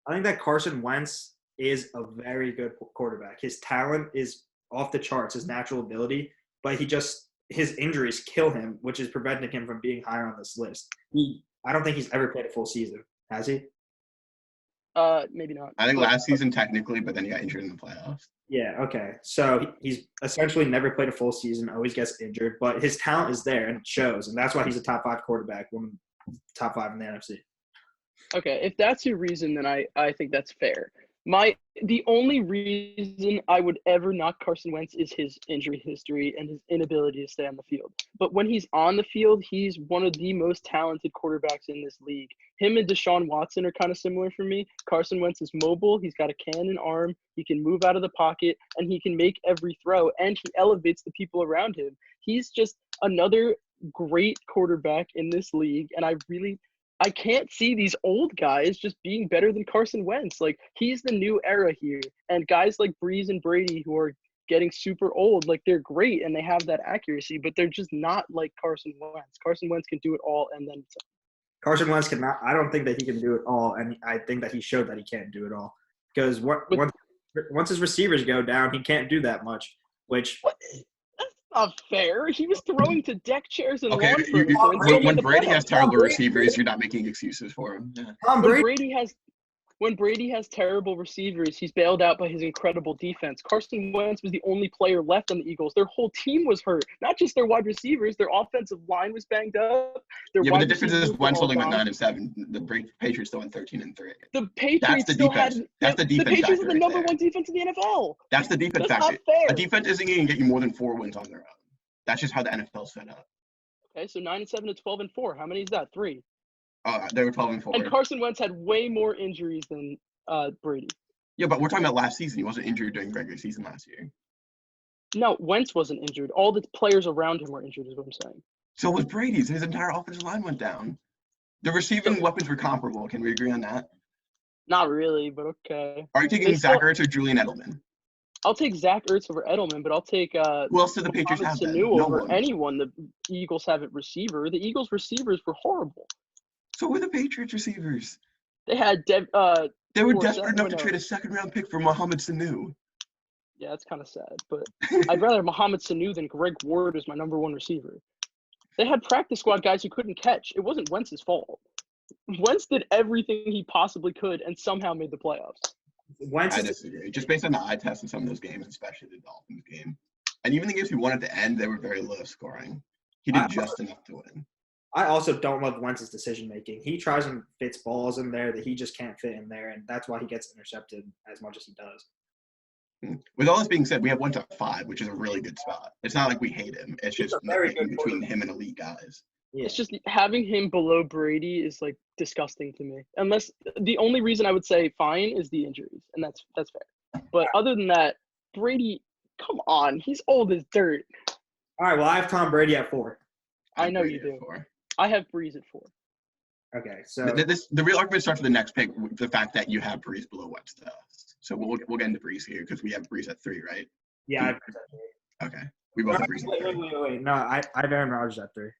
I think that Carson Wentz is a very good quarterback. His talent is off the charts, his natural ability, but his injuries kill him, which is preventing him from being higher on this list. I don't think he's ever played a full season. Has he? Maybe not. I think last season technically, but then he got injured in the playoffs. Yeah, okay. So he's essentially never played a full season, always gets injured, but his talent is there and it shows, and that's why he's a top 5 quarterback, one of the top 5 in the NFC. Okay, if that's your reason, then I think that's fair. The only reason I would ever knock Carson Wentz is his injury history and his inability to stay on the field. But when he's on the field, he's one of the most talented quarterbacks in this league. Him and Deshaun Watson are kind of similar for me. Carson Wentz is mobile. He's got a cannon arm. He can move out of the pocket, and he can make every throw, and he elevates the people around him. He's just another great quarterback in this league, and I can't see these old guys just being better than Carson Wentz. Like, he's the new era here. And guys like Breeze and Brady who are getting super old, like, they're great and they have that accuracy, but they're just not like Carson Wentz. Carson Wentz can do it all and then some. Carson Wentz cannot. I don't think that he can do it all, and I think that he showed that he can't do it all. Because once his receivers go down, he can't do that much, which – not fair. He was throwing to deck chairs and Okay, when Brady has terrible receivers, you're not making excuses for him. Yeah. When Brady has terrible receivers, he's bailed out by his incredible defense. Carson Wentz was the only player left on the Eagles. Their whole team was hurt. Not just their wide receivers. Their offensive line was banged up. But the difference is Wentz only went 9-7. The Patriots still went 13-3. The Patriots That's the defense. That's the defense. The Patriots are the number one defense in the NFL. That's the defense That's factor. not fair. A defense isn't going to get you more than 4 wins on their own. That's just how the NFL's set up. Okay, so 9-7 to 12-4. How many is that? 3. They were 12-4. And Carson Wentz had way more injuries than Brady. Yeah, but we're talking about last season. He wasn't injured during the regular season last year. No, Wentz wasn't injured. All the players around him were injured, is what I'm saying. So was Brady's. His entire offensive line went down. The receiving weapons were comparable. Can we agree on that? Not really, but okay. Are you taking Zach Ertz or Julian Edelman? I'll take Zach Ertz over Edelman, but I'll take who else did the Patriots have then? Sanu over anyone the Eagles have at receiver. The Eagles receivers were horrible. So were the Patriots receivers. They had They were desperate enough to trade a second-round pick for Mohamed Sanu. Yeah, that's kind of sad. But I'd rather Mohamed Sanu than Greg Ward as my number 1 receiver. They had practice squad guys who couldn't catch. It wasn't Wentz's fault. Wentz did everything he possibly could and somehow made the playoffs. I disagree. Just based on the eye test in some of those games, especially the Dolphins game. And even the games he won at the end, they were very low scoring. He did just enough to win. I also don't love Wentz's decision-making. He tries and fits balls in there that he just can't fit in there, and that's why he gets intercepted as much as he does. With all this being said, we have Wentz at 5, which is a really good spot. It's not like we hate him. It's just between him and elite guys. Yeah. It's just having him below Brady is, like, disgusting to me. Unless the only reason I would say fine is the injuries, and that's fair. But other than that, Brady, come on, he's old as dirt. All right, well, I have Tom Brady at 4. I know you do. I have Breeze at 4. Okay, so the real argument starts with the next pick, with the fact that you have Breeze below Wentz to us. So we'll get into Breeze here because we have Breeze at 3, right? Yeah, I have Breeze at 3. Okay, we both have Breeze at 3. Wait. No, I have Aaron Rodgers at 3.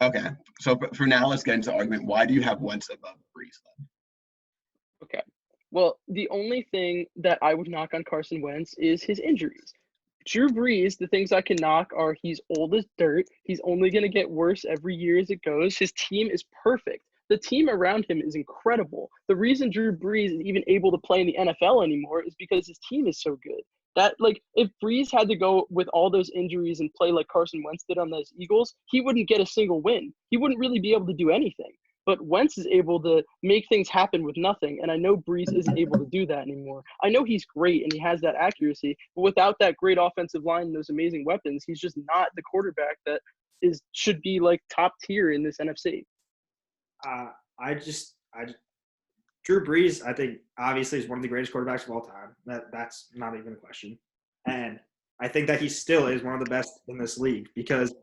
Okay, so for now, let's get into the argument. Why do you have Wentz above Breeze then? Okay, well, the only thing that I would knock on Carson Wentz is his injuries. Drew Brees, the things I can knock are he's old as dirt. He's only going to get worse every year as it goes. His team is perfect. The team around him is incredible. The reason Drew Brees is even able to play in the NFL anymore is because his team is so good. That, like, if Brees had to go with all those injuries and play like Carson Wentz did on those Eagles, he wouldn't get a single win. He wouldn't really be able to do anything. But Wentz is able to make things happen with nothing, and I know Brees isn't able to do that anymore. I know he's great and he has that accuracy, but without that great offensive line and those amazing weapons, he's just not the quarterback that should be like top tier in this NFC. Drew Brees, I think, obviously is one of the greatest quarterbacks of all time. That's not even a question. And I think that he still is one of the best in this league because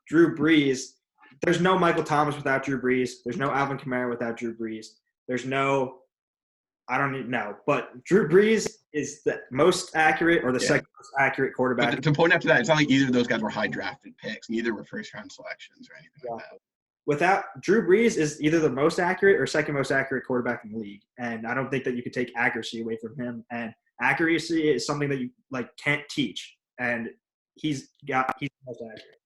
Drew Brees – there's no Michael Thomas without Drew Brees. There's no Alvin Kamara without Drew Brees. There's no – I don't even know. But Drew Brees is the most accurate or the second most accurate quarterback. But to point out to that, it's not like either of those guys were high drafted picks. Neither were first-round selections or anything like that. Without Drew Brees is either the most accurate or second most accurate quarterback in the league. And I don't think that you could take accuracy away from him. And accuracy is something that you can't teach. And he's the most accurate.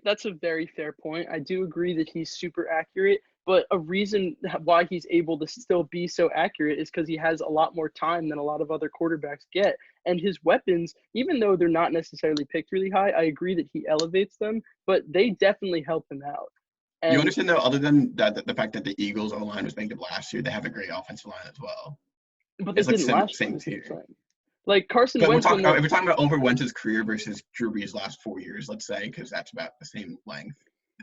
That's a very fair point. I do agree that he's super accurate, but a reason why he's able to still be so accurate is because he has a lot more time than a lot of other quarterbacks get. And his weapons, even though they're not necessarily picked really high, I agree that he elevates them, but they definitely help him out. And you understand, though, other than that, the fact that the Eagles' O-line was banged up last year, they have a great offensive line as well. But they It's like didn't same, last year. same Is what I'm tier. saying. Like Carson But Wentz, if we're talking about over Wentz's career versus Drew Brees' last 4 years, let's say, because that's about the same length,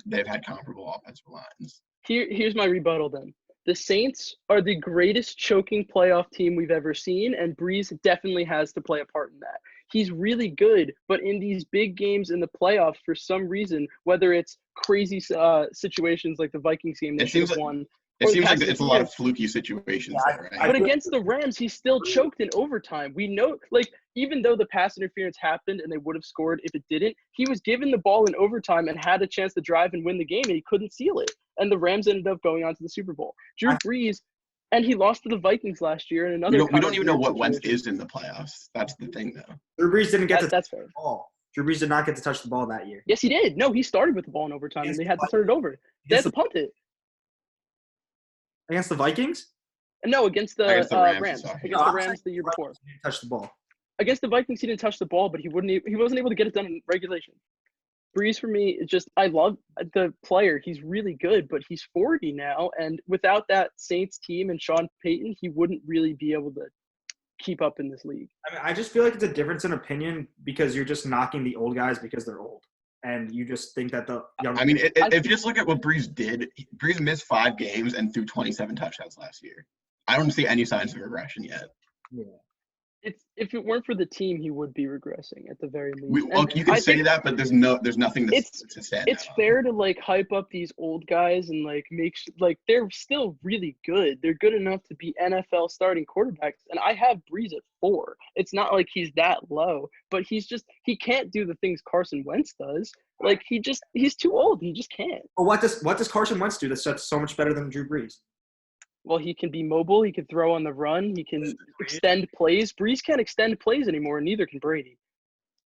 they've had comparable offensive lines. here's my rebuttal then. The Saints are the greatest choking playoff team we've ever seen, and Breeze definitely has to play a part in that. He's really good, but in these big games in the playoffs, for some reason, whether it's crazy situations like the Vikings game they should have won, It or the seems like past it's a lot of fluky situations, though, right? but against the Rams, he still choked in overtime. We know, like, even though the pass interference happened and they would have scored if it didn't, he was given the ball in overtime and had a chance to drive and win the game, and he couldn't seal it. And the Rams ended up going on to the Super Bowl. Drew Brees, and he lost to the Vikings last year in another. We don't even know what Wentz is in the playoffs. That's the thing, though. Drew Brees didn't get to that's touch fair. the ball. Drew Brees did not get to touch the ball that year. Yes, he did. No, he started with the ball in overtime, and they had to turn it over. They had to punt it. Against the Vikings? No, against the Rams. Against the Rams the year before. He didn't touch the ball. Against the Vikings, he didn't touch the ball, but he wasn't able to get it done in regulation. Breeze for me is just, I love the player. He's really good, but he's 40 now, and without that Saints team and Sean Payton, he wouldn't really be able to keep up in this league. I mean, I just feel like it's a difference in opinion because you're just knocking the old guys because they're old. And you just think that the young. I mean, if you just look at what Breeze did, Breeze missed 5 games and threw 27 touchdowns last year. I don't see any signs of regression yet. Yeah. If it weren't for the team, he would be regressing at the very least. You can say that, but there's nothing to stand. It's fair to like hype up these old guys and like they're still really good. They're good enough to be NFL starting quarterbacks. And I have Breeze at 4. It's not like he's that low, but he can't do the things Carson Wentz does. Like he's too old. He just can't. Well, what does Carson Wentz do that's so much better than Drew Brees? Well, he can be mobile. He can throw on the run. He can extend plays. Breeze can't extend plays anymore, and neither can Brady.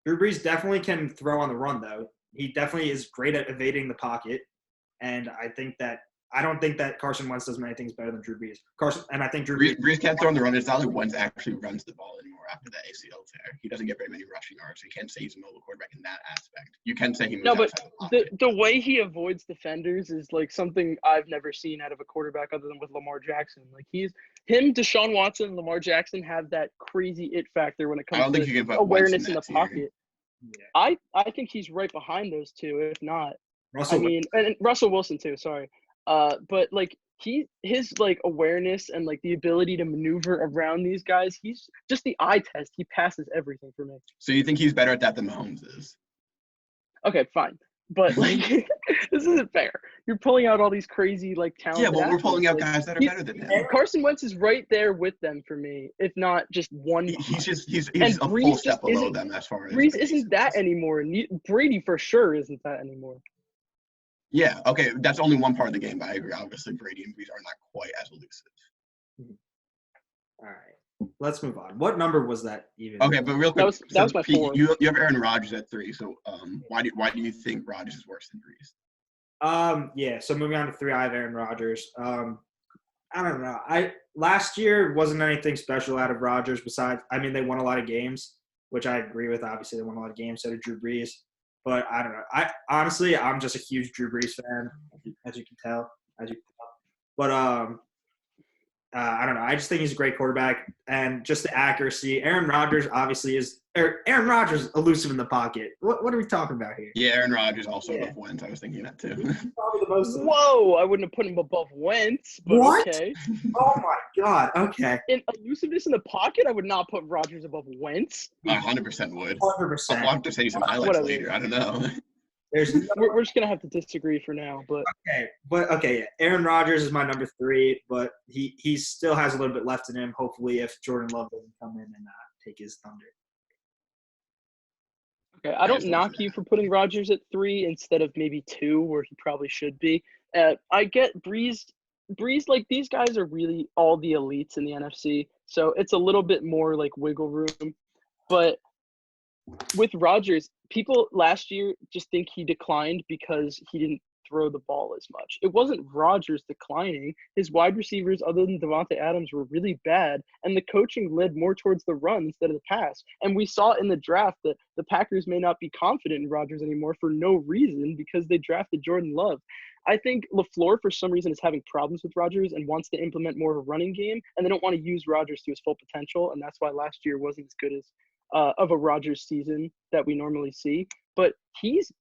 Drew Brees definitely can throw on the run, though. He definitely is great at evading the pocket, and I don't think that Carson Wentz does many things better than Drew Brees. I think Drew Brees can't throw on the run. It's not like Wentz actually runs the ball anymore after the ACL tear. He doesn't get very many rushing yards. So you can't say he's a mobile quarterback in that aspect. You can say he moves outside the pocket. The way he avoids defenders is like something I've never seen out of a quarterback other than with Lamar Jackson. Like Deshaun Watson, and Lamar Jackson have that crazy it factor when it comes to awareness in the pocket. Yeah. I think he's right behind those two, if not. And Russell Wilson too. Sorry. But like his like awareness and like the ability to maneuver around these guys, he's just the eye test. He passes everything for me. So you think he's better at that than Mahomes is? Okay, fine. But like this isn't fair. You're pulling out all these crazy like talent. Yeah, well, we're pulling out guys that are better than him. Carson Wentz is right there with them for me, if not just one. He's a full step below them as far as Breeze isn't that anymore. Brady for sure isn't that anymore. Yeah, okay, that's only one part of the game, but I agree. Obviously, Brady and Breeze are not quite as elusive. All right, let's move on. What number was that even? Okay, but real quick, that was my Pete, 4. You have Aaron Rodgers at 3, so why do you think Rodgers is worse than Breeze? Yeah, so moving on to 3, I have Aaron Rodgers. I don't know. Last year wasn't anything special out of Rodgers besides, they won a lot of games, which I agree with. Obviously, they won a lot of games, so did Drew Brees. But I don't know. I'm just a huge Drew Brees fan, as you can tell. But I don't know. I just think he's a great quarterback, and just the accuracy. Aaron Rodgers obviously is. Aaron Rodgers elusive in the pocket. What are we talking about here? Yeah, Aaron Rodgers also above Wentz. I was thinking that too. Probably the most. Whoa! I wouldn't have put him above Wentz. But what? Okay. Oh my God. Okay. In elusiveness in the pocket, I would not put Rodgers above Wentz. 100% would. 100%. I'll have to say some highlights later. I don't know. We're just gonna have to disagree for now, but okay. Aaron Rodgers is my number 3, but he still has a little bit left in him. Hopefully, if Jordan Love doesn't come in and take his thunder. Okay, I don't knock you for putting Rodgers at 3 instead of maybe 2, where he probably should be. I get Breeze. Like these guys are really all the elites in the NFC, so it's a little bit more like wiggle room, but. With Rodgers, people last year just think he declined because he didn't throw the ball as much. It wasn't Rodgers declining. His wide receivers, other than Devontae Adams, were really bad, and the coaching led more towards the run instead of the pass. And we saw in the draft that the Packers may not be confident in Rodgers anymore for no reason because they drafted Jordan Love. I think LaFleur, for some reason, is having problems with Rodgers and wants to implement more of a running game, and they don't want to use Rodgers to his full potential, and that's why last year wasn't as good as of a Rodgers season that we normally see. But he's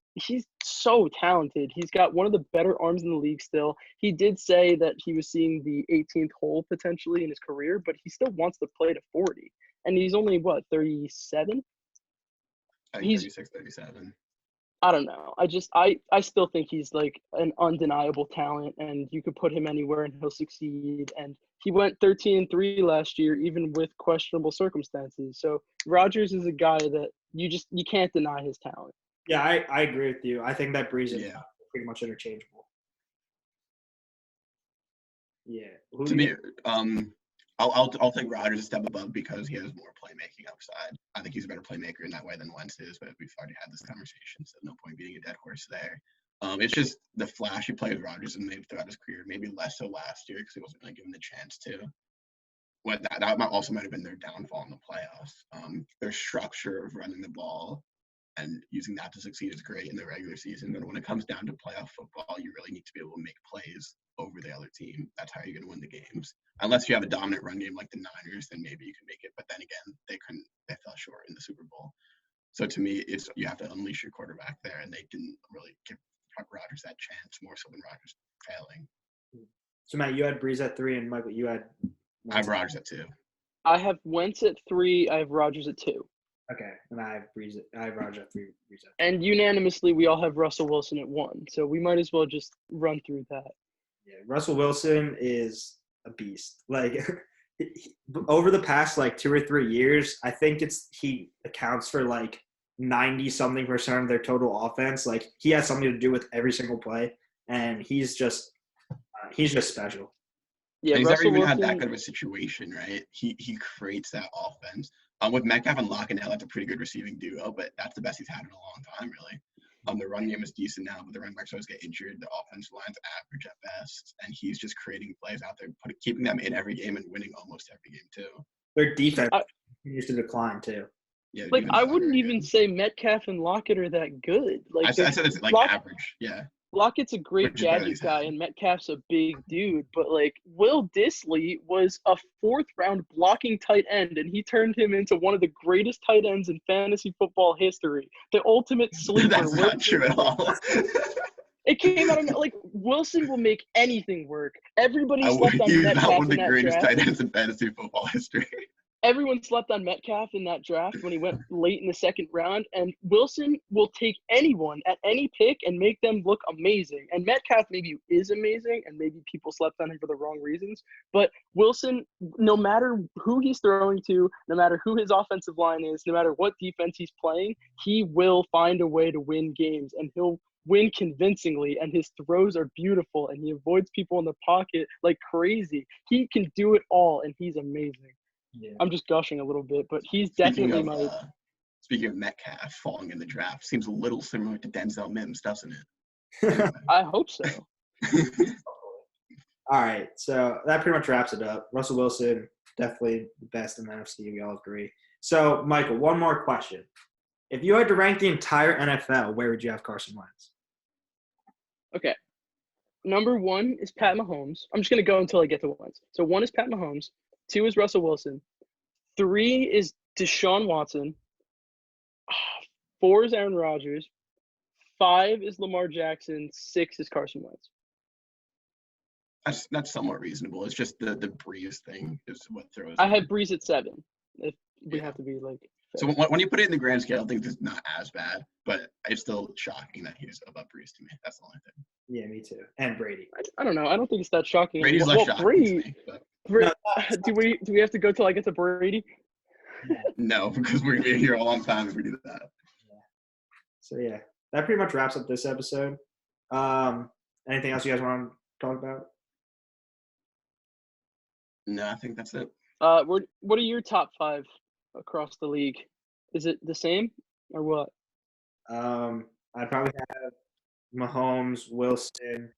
so talented. He's got one of the better arms in the league still. He did say that he was seeing the 18th hole potentially in his career, but he still wants to play to 40. And he's only, 37? I think 36, 37. I don't know. I still think he's like an undeniable talent, and you could put him anywhere and he'll succeed. And he went 13-3 last year, even with questionable circumstances. So Rodgers is a guy that you can't deny his talent. Yeah, I agree with you. I think that Breeze is Yeah. pretty much interchangeable. Yeah. To me, I'll take Rodgers a step above because he has more playmaking upside. I think he's a better playmaker in that way than Wentz is, but we've already had this conversation, so no point beating a dead horse there. It's just the flashy play with Rodgers and made throughout his career, maybe less so last year because he wasn't really given the chance to. That also might have been their downfall in the playoffs. Their structure of running the ball and using that to succeed is great in the regular season. But when it comes down to playoff football, you really need to be able to make plays over the other team. That's how you're going to win the games. Unless you have a dominant run game like the Niners, then maybe you can make it. But then again, they fell short in the Super Bowl. So to me, you have to unleash your quarterback there, and they didn't really give Rodgers that chance, more so than Rodgers failing. So Matt, you had Breeze at 3, and Michael, you had. I have Rodgers at 2. I have Wentz at 3. I have Rodgers at 2. Okay, and I have Rodgers at 3. Breeze at 3. And unanimously, we all have Russell Wilson at 1. So we might as well just run through that. Yeah, Russell Wilson is a beast. Like over the past 2 or 3 years, I think he accounts for 90-something% of their total offense. Like he has something to do with every single play, and he's just special. Yeah, he's Russell never even Wilson, had that good of a situation, right? He creates that offense. With Metcalf and Lockett now, that's a pretty good receiving duo, but that's the best he's had in a long time, really. The run game is decent now, but the running backs always get injured. The offensive line's average at best, and he's just creating plays out there, keeping them in every game and winning almost every game too. Their defense continues to decline too. Yeah, I wouldn't even say Metcalf and Lockett are that good. I said it's average. Yeah. Lockett's a great gadget guy, and Metcalf's a big dude. But Will Dissly was a 4th-round blocking tight end, and he turned him into one of the greatest tight ends in fantasy football history. The ultimate sleeper. That's not true at all. It came out of Wilson will make anything work. Everybody slept on He's Metcalf not one of in the that greatest draft. tight ends in fantasy football history. Everyone slept on Metcalf in that draft when he went late in the 2nd round, and Wilson will take anyone at any pick and make them look amazing. And Metcalf maybe is amazing, and maybe people slept on him for the wrong reasons. But Wilson, no matter who he's throwing to, no matter who his offensive line is, no matter what defense he's playing, he will find a way to win games, and he'll win convincingly, and his throws are beautiful, and he avoids people in the pocket like crazy. He can do it all, and he's amazing. Yeah. I'm just gushing a little bit, but he's Speaking definitely of, Speaking of Metcalf falling in the draft, seems a little similar to Denzel Mims, doesn't it? Anyway. I hope so. All right, so that pretty much wraps it up. Russell Wilson, definitely the best in the NFC. We all agree. So, Michael, one more question. If you had to rank the entire NFL, where would you have Carson Wentz? Okay. Number 1 is Pat Mahomes. I'm just going to go until I get to Wentz. So 1 is Pat Mahomes. 2 is Russell Wilson. 3 is Deshaun Watson. 4 is Aaron Rodgers. 5 is Lamar Jackson. 6 is Carson Wentz. That's somewhat reasonable. It's just the Breeze thing is what throws. I have Breeze at 7. If we have to be fair. So when you put it in the grand scale, I think it's not as bad, but it's still shocking that he's above Breeze to me. That's the only thing. Yeah, me too. And Brady. I don't know. I don't think it's that shocking. Brady's less shocking Brady, to me. But do we have to go till I get to Brady? no, because we're gonna be here a long time if we do that. Yeah. So yeah, that pretty much wraps up this episode. Anything else you guys want to talk about? No, I think that's it. What are your top 5 across the league? Is it the same or what? I'd probably have Mahomes, Wilson,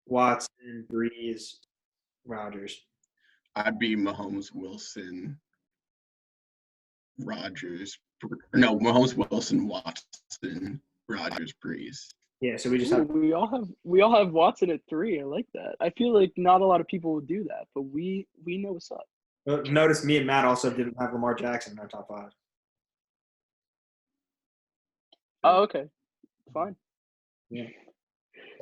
Watson, Breeze, Rodgers. I'd be Mahomes, Wilson, Rodgers. No, Mahomes, Wilson, Watson, Rodgers, Breeze. Yeah, so we just Ooh, have we all have Watson at 3. I like that. I feel like not a lot of people would do that, but we know what's up. notice me and Matt also didn't have Lamar Jackson in our top 5. Oh, okay. Fine. Yeah.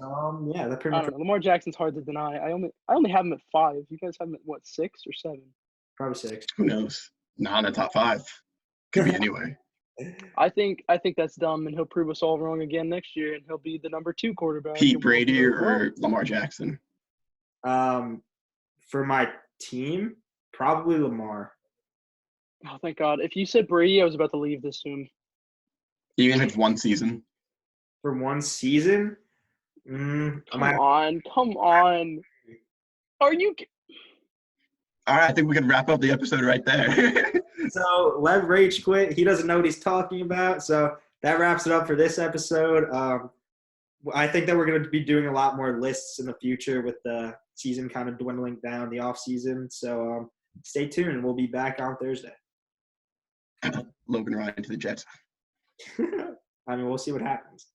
Yeah, that pretty I much don't know. Lamar Jackson's hard to deny. I only have him at 5. You guys have him at what, 6 or 7? probably 6. Who knows? Not in the top 5. Could be anywhere. I think that's dumb, and he'll prove us all wrong again next year, and he'll be the number 2 quarterback. Pete Brady or Lamar Jackson? For my team, probably Lamar. Oh, thank God. If you said Brady, I was about to leave this soon. Even if one season. For one season? Come on. Are you All right, I think we can wrap up the episode right there. So, Lev Rage quit. He doesn't know what he's talking about. So, that wraps it up for this episode. I think that we're going to be doing a lot more lists in the future with the season kind of dwindling down, the off season. So, stay tuned. We'll be back on Thursday. Logan Ryan to the Jets. I mean, we'll see what happens.